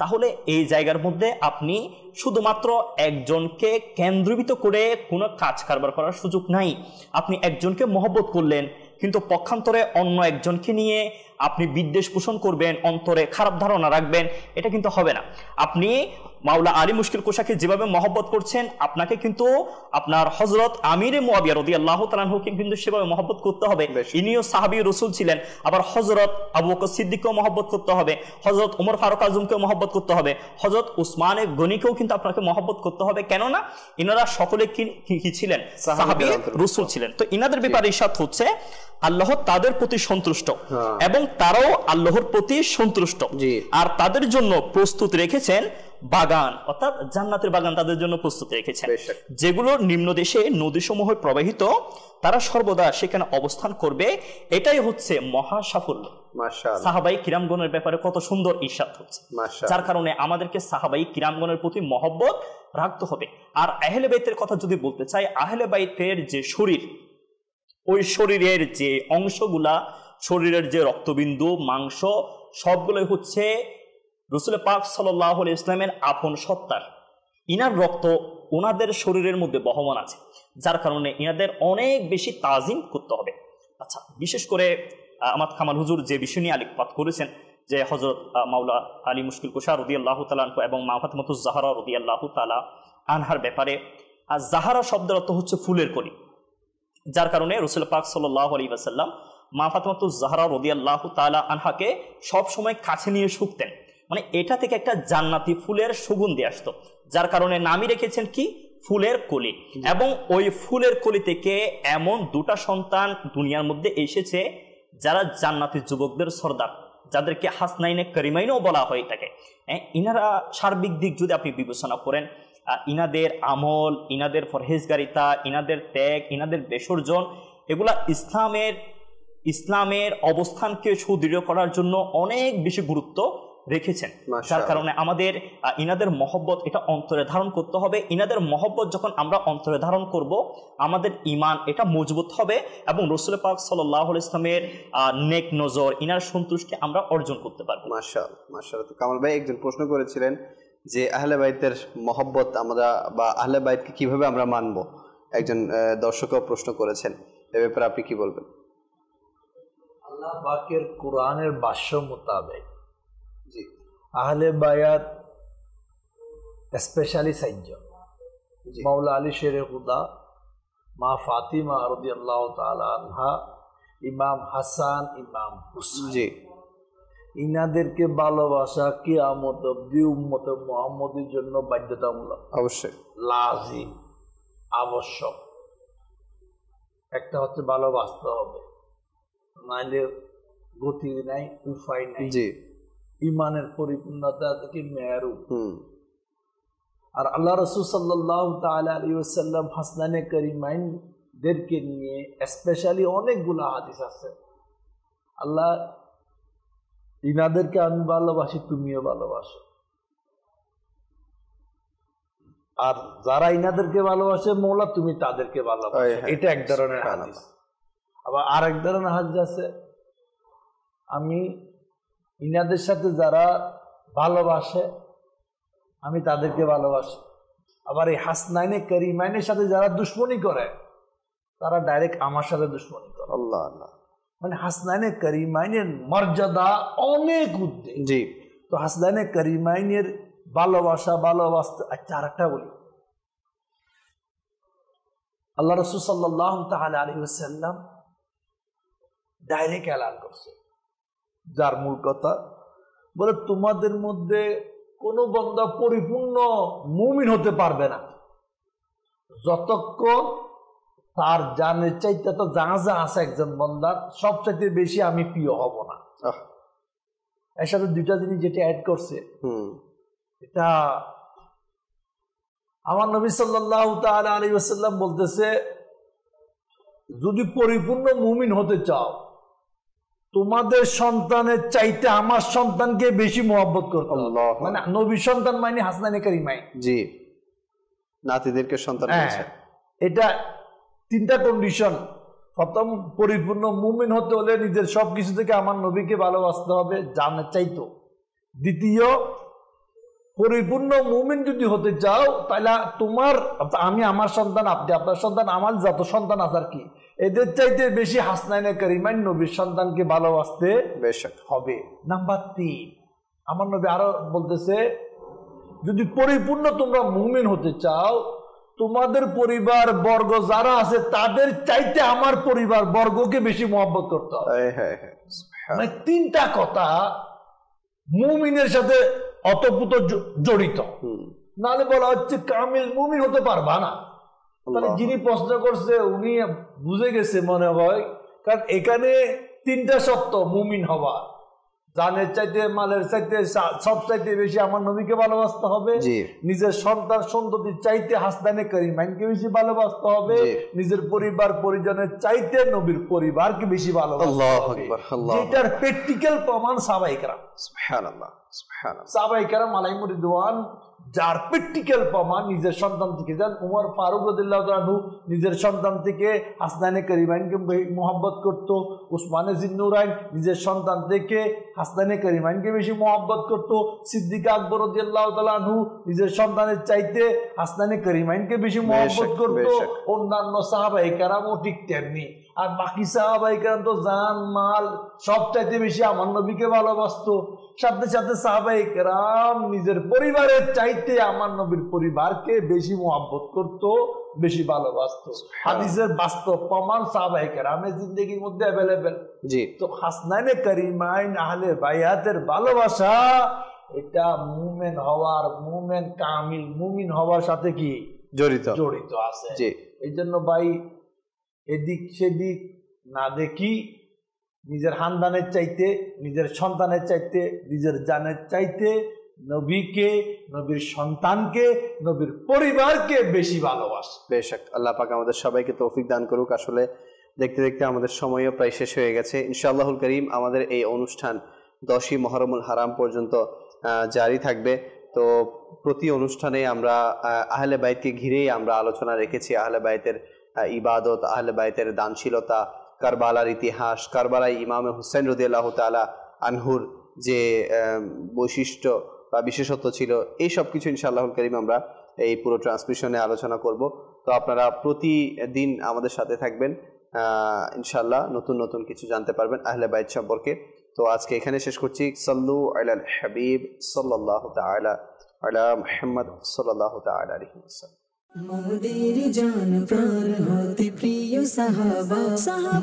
তাহলে এই জায়গার মধ্যে আপনি শুধুমাত্র একজনকে কেন্দ্রীভূত করে কোনো কাজ কারবার করার সুযোগ নাই। আপনি একজনকে মহব্বত করলেন, কিন্তু পক্ষান্তরে অন্য একজনকে নিয়ে আপনি বিদ্বেষ পোষণ করবেন, অন্তরে খারাপ ধারণা রাখবেন, এটা কিন্তু হবে না। আপনি মাওলা আলী মুশকিল কোশাকে যেভাবে মহব্বত করছেন, আপনাকে কিন্তু আপনার হযরত আমিরে মুআবিয়া রাদিয়াল্লাহু তাআলা আনহুকে কিন্তু সেভাবে মহব্বত করতে হবে। ইনিও সাহাবী রাসূল ছিলেন। আবার হযরত আবু বকর সিদ্দিককেও মহব্বত করতে হবে, হযরত ওমর ফারুক আজমকেও মহব্বত করতে হবে, হযরত উসমানে গনিকেও কিন্তু আপনাকে মহব্বত করতে হবে। কেননা ইনারা সকলে কি ছিলেন? সাহাবী রাসূল ছিলেন। তো ইনাদের ব্যাপারে ইরশাদ হচ্ছে আল্লাহ তাদের প্রতি সন্তুষ্ট এবং তারাও আল্লাহর প্রতি সন্তুষ্ট, আর তাদের জন্য প্রস্তুত রেখেছেন বাগান, অর্থাৎ জান্নাতের বাগান তাদের জন্য প্রস্তুত রেখেছেন, যেগুলো নিম্ন দেশে নদীসমূহ প্রবাহিত, তারা সর্বদা সেখানে অবস্থান করবে। এটাই হচ্ছে মহা সাফল্য। সাহাবাই কিরামগণের ব্যাপারে কত সুন্দর ইরশাদ হচ্ছে। যার কারণে আমাদেরকে সাহাবাই কিরামগণের প্রতি মহব্বত রাখতে হবে। আর আহলে বাইতের কথা যদি বলতে চাই, আহলে বাইতের যে শরীর, ওই শরীরের যে অংশগুলা, শরীরের যে রক্তবিন্দু, মাংস, সবগুলোই হচ্ছে রাসূল পাক সাল্লাল্লাহু আলাইহি ওয়াসাল্লামের আপন সত্তার। ইনার রক্ত ওনাদের শরীরের মধ্যে বহমান আছে, যার কারণে ইনাদের অনেক বেশি তাজিম করতে হবে। আচ্ছা, বিশেষ করে আমাদ কামাল হুজুর যে বিষয় নিয়ে আলোকপাত করেছেন, যে হযরত মাওলা আলী মুশকিল কুশা রাদিয়াল্লাহু তাআলা আনহু এবং মা ফাতিমাতুজ জাহরা রাদিয়াল্লাহু তাআলা আনহার ব্যাপারে, আর জাহরা শব্দের অর্থ হচ্ছে ফুলের কলি, যার কারণে রাসূল পাক সাল্লাল্লাহু আলাইহি ওয়াসাল্লাম মা ফাতিমাতুজ জাহরা রাদিয়াল্লাহু তাআলা আনহাকে সব সময় কাছে নিয়ে শুকতেন। মানে এটা থেকে একটা জান্নাতি ফুলের সুগন্ধি আসতো, যার কারণে নামই রেখেছেন কি? ফুলের কলি। এবং ওই ফুলের কলি থেকে এমন দুটা সন্তান দুনিয়ার মধ্যে এসেছে যারা জান্নাতি যুবকদের সর্দার, যাদেরকে হাসনাইনে করিমাইনও বলা হয়ে থাকে। ইনারা সার্বিক দিক যদি আপনি বিবেচনা করেন, ইনাদের আমল, ইনাদের পরহেজগারিতা, ইনাদের ত্যাগ, ইনাদের বিসর্জন, এগুলা ইসলামের অবস্থানকে সুদৃঢ় করার জন্য অনেক বেশি গুরুত্ব রেখেছেন। যার কারণে আমাদের ইনাদের মহব্বত এটা অন্তরে ধারণ করতে হবে। ইনাদের মহব্বত যখন আমরা অন্তরে ধারণ করব, আমাদের ঈমান এটা মজবুত হবে এবং রাসূল পাক সাল্লাল্লাহু আলাইহি ওয়াসাল্লামের নেক নজর, ইনার সন্তুষ্টি আমরা অর্জন করতে পারবো। মাশাআল্লাহ, মাশাআল্লাহ। তো কামাল ভাই একজন প্রশ্ন করেছিলেন যে আহলে বাইতের মহব্বত আমরা বা আহলে বাইতকে কিভাবে আমরা মানব, একজন দর্শকও প্রশ্ন করেছেন, এ ব্যাপারে আপনি কি বলবেন? আল্লাহ পাকের কোরআনের ভাষ্য মোতাবেক আহলে বায়াত স্পেশালি সাইজন, মাওলা আলী শেরে খুদা, মা ফাতিমা রাদিয়াল্লাহু তাআলা আনহা, ইমাম হাসান, ইমাম হুসাইন, ইনাদেরকে ভালোবাসা কিয়ামত অবধি উম্মত মুহাম্মদের জন্য বাধ্যতামূলক, অবশ্যই লাজিম, আবশ্যক। একটা হচ্ছে ভালোবাসতে হবে, নাইলে গতি নাই, উপায় নাই। ইমানের পরিপূর্ণতা থেকে মেহরুম। আর আল্লাহ রাসূল সাল্লাল্লাহু তাআলা আলাইহি ওয়াসাল্লাম হাসনানে করিমাইনদেরকে নিয়ে স্পেশালি অনেকগুলো হাদিস আছে। আল্লাহ ইনাদেরকে আমি ভালোবাসি, তুমিও ভালোবাসো। আর যারা ইনাদেরকে ভালোবাসে মৌলা, তুমি তাদেরকে ভালোবাসো। এটা এক ধরনের হাদিস। আবার আরেক ধরনের হাদিস আছে, আমি ইনাদের সাথে যারা ভালোবাসে আমি তাদেরকে ভালোবাসি। আবার এই হাসনাইনে কারিমাইনের সাথে যারা দুশ্মনী করে তারা ডাইরেক্ট আমার সাথে দুশ্মনী করে। আল্লাহ আল্লাহ, মানে হাসনাইনে কারিমাইনের মর্যাদা অনেক ঊর্ধ্বে। জি। তো হাসনাইনে কারিমাইনের ভালোবাসতে। আচ্ছা, আর একটা বলি, আল্লাহ রাসূল সাল্লাল্লাহু তাআলা আলাইহি ওয়াসাল্লাম ডাইরেক্ট এলান করছে, যার মূল কথা বলে তোমাদের মধ্যে কোন বান্দা পরিপূর্ণ মুমিন হতে পারবে না যতক্ষণ তার জানের চাইতে তো যা আছে একজন বান্দার সবচাইতে বেশি আমি প্রিয় হব না। এর সাথে দুইটা জিনিস যেটা অ্যাড করছে, এটা আমার নবী সাল্লাল্লাহু তাআলা আলাইহি ওয়াসাল্লাম বলতেছে, যদি পরিপূর্ণ মুমিন হতে চাও তোমাদের সন্তানের চাইতে আমার সন্তানকে বেশি মহব্বত করতে হবে। মানে নবীর সন্তান মানে হাসনাইনে কারিমাই, জি, নাতিদেরকে সন্তান বলছে। এটা তিনটা কন্ডিশন। প্রথম, পরিপূর্ণ মুমিন হতে হলে নিজের সবকিছু থেকে আমার নবীকে ভালোবাসতে হবে, জানের চাইতো। দ্বিতীয়, পরিপূর্ণ মুমিন যদি হতে চাও তাহলে আমি আমার সন্তান, আপনি আপনার সন্তান, আমার যত সন্তান আছে আর কি, এদের চাইতে বেশি হাসনাইনে কারিমাইন নবীর সন্তানকে ভালোবাসতে হবে। নাম্বার 3, আমার নবী আরো বলতেছে, যদি পরিপূর্ণ তোমরা মুমিন হতে চাও তোমাদের পরিবার বর্গ যারা আছে তাদের চাইতে আমার পরিবার বর্গকে বেশি মহব্বত করতে হবে। মানে তিনটা কথা মুমিনের সাথে অতপ্রত জড়িত, নাহলে বলা হচ্ছে কামিল মুমিন হতে পারবা না। তাহলে যিনি প্রশ্ন করছে উনি বুঝে গেছে মনে হয়, কারণ এখানে তিনটা সত্য মুমিন হওয়া, জানের চাইতে মালের চাইতে সব চাইতে বেশি আমার নবীকে ভালোবাসতে হবে, নিজের সন্তান সন্ততির চাইতে হাসনাইনে কারিমাইনকে বেশি ভালোবাসতে হবে, নিজের পরিবার পরিজনের চাইতে নবীর পরিবারকে বেশি ভালোবাসতে হবে। যেটার প্র্যাকটিক্যাল প্রমাণ সাহাবায়ে কেরাম, সুবহানাল্লাহ সুবহানাল্লাহ, সাহাবায়ে কেরাম আলাইহিম রিদওয়ান যার প্র্যাকটিক্যাল প্রমাণ নিজের সন্তান থেকে। যান উমর ফারুক রাদিয়াল্লাহু তাআলা আনহু নিজের সন্তান থেকে হাসনাইনে কারিমাইনকে মহব্বত করত, উসমানে জিন্নুরাইন নিজের সন্তান থেকে হাসনাইনে কারিমাইনকে বেশি মহব্বত করত, সিদ্দিক আকবর রাদিয়াল্লাহু তাআলা আনহু নিজের সন্তানের চাইতে হাসনাইনে কারিমাইনকে বেশি মহব্বত করত। অন্যান্য সাহাবায়ে কেরামও ঠিক তেমনি। আর বাকি সাহাবায়ে কেরাম তো জান মাল সব চাইতে বেশি আমার নবীকে ভালোবাসতো। সাথে সাথে সাহাবায়ে কেরাম নিজের পরিবারের চাইতে আমার নবীর পরিবারকে বেশি মহব্বত করত, বেশি ভালোবাসতো। হাদিসের বাস্তব প্রমাণ সাহাবায়ে কেরামের জিন্দেগির মধ্যে অ্যাভেলেবেল। জি। তো হাসনাইনে কারিমাইন আহলে বাইয়াতের ভালোবাসা এটা মুমিন হওয়ার, মুমিন কামিল মুমিন হওয়ার সাথে কি জড়িত আছে। জি। এই জন্য ভাই এদিক সেদিক না দেখি, নিজের খানদানের চাইতে, নিজের সন্তানের চাইতে, নিজের জানের চাইতে নবীকে, নবীর সন্তানকে, নবীর পরিবারকে বেশি ভালোবাসে। বেশক আল্লাহ পাক আমাদের সবাইকে তৌফিক দান করুক। আসলে দেখতে দেখতে আমাদের সময়ও প্রায় শেষ হয়ে গেছে। ইনশাআল্লাহুল করিম আমাদের এই অনুষ্ঠান 10ই মুহররমুল হারাম পর্যন্ত জারি থাকবে। তো প্রতি অনুষ্ঠানে আমরা আহলে বাইতকে ঘিরেই আমরা আলোচনা রেখেছি। আহলে বাইতের ইবাদত, আহলে বাইতের দানশীলতা, কারবালার ইতিহাস, কারবালায় ইমামে হুসাইন রাদিয়াল্লাহু তাআলা আনহুর যে বৈশিষ্ট্য বা বিশেষত্ব ছিল, এই সব কিছু ইনশাআল্লাহুল কারীম আমরা এই পুরো ট্রান্সমিশনে আলোচনা করব। তো আপনারা প্রতিদিন আমাদের সাথে থাকবেন, ইনশাআল্লাহ নতুন নতুন কিছু জানতে পারবেন আহলে বাইত সম্পর্কে। তো আজকে এখানে শেষ করছি। সাল্লু আলাল হাবিব সাল্লাল্লাহু তাআলা আলা মুহাম্মদ সাল্লাল্লাহু তাআলা আলাইহি ওয়াসাল্লাম। মোদের জান প্রাণ হতে প্রিয় সাহাবা,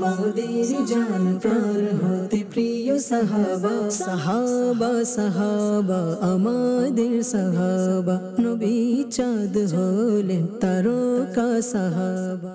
মোদের জান প্রাণ হতে প্রিয় সাহাবা, সাহাবা সাহাবা আমাদের সাহাবা, নবী চাঁদ হলেন তারকা সাহাবা।